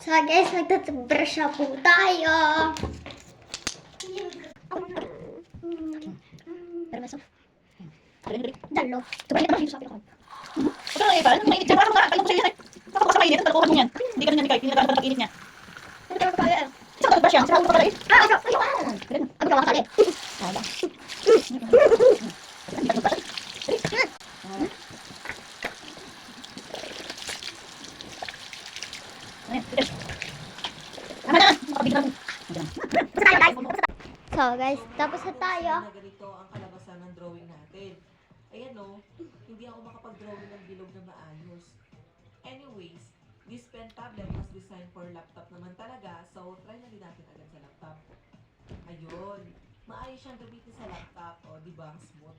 So guys, magtutubrush na po tayo. Permeso. Dalo. Tumalit naman yung sabi ko. Ito na iba, mainit siya. Parang nakakainom ko siya yan. Kapag sa mainit, talukuhan mo yan. Hindi ka na niya hindi nagkakaroon ng init niya. Ano ka kaya? Saan ka ba siya? Saan ka ba siya? Ah, ito. Ano ka makasali? So guys, tapos na tayo. Ganito ang kalabasan ng drawing natin. Ayan o, hindi ako makapag-drawing ng bilog na maayos. Anyways, this pen tablet was designed for laptop naman talaga, so try na din natin agad sa laptop. Ayun, maayos siyang gamitin sa laptop, o di ba, smooth.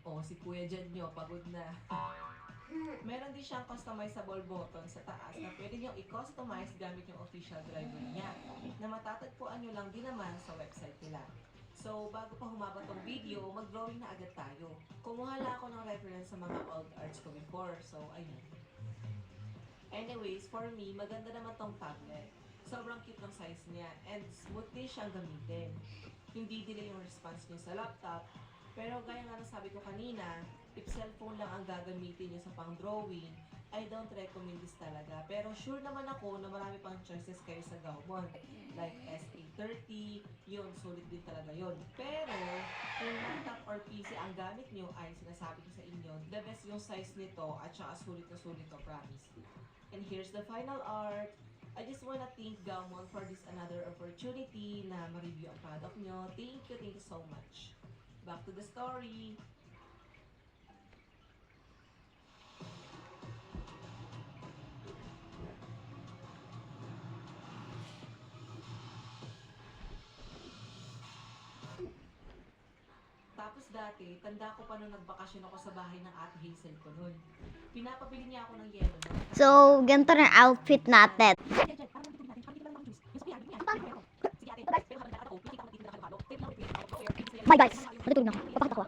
O, si Kuya dyan nyo, pagod na. Meron din siyang customizable button sa taas na pwede nyo i-customize gamit yung official driver niya na matatagpuan nyo lang din naman sa website nila. So, bago pa humaba tong video, mag-drawing na agad tayo. Kumuha lang ako ng reference sa mga old arts ko before, so ayun. Anyways, for me, maganda naman tong tablet. Sobrang cute ng size niya and smooth din siyang gamitin. Hindi delay yung response niya sa laptop. Pero gaya nga na sabi ko kanina, if cellphone lang ang gagamitin niyo sa pang-drawing, I don't recommend this talaga. Pero sure naman ako na marami pang choices kayo sa Gaumon. Like SA30, yun, sulit din talaga yun. Pero, kung laptop or PC ang gamit niyo, ay sinasabi ko sa inyo, the best yung size nito at saka sulit na sulit to, promise. And here's the final art. I just wanna thank Gaumon for this another opportunity na ma-review ang product nyo. Thank you so much. Back to the story. Tapos dati, tanda ko pa nung nagbakasyon ako sa bahay ng Ate Hazel ko nun. Pinapabili niya ako ng yelo. So, ganito na outfit natin. Bye guys. Matutulog na ako. Papakita ko.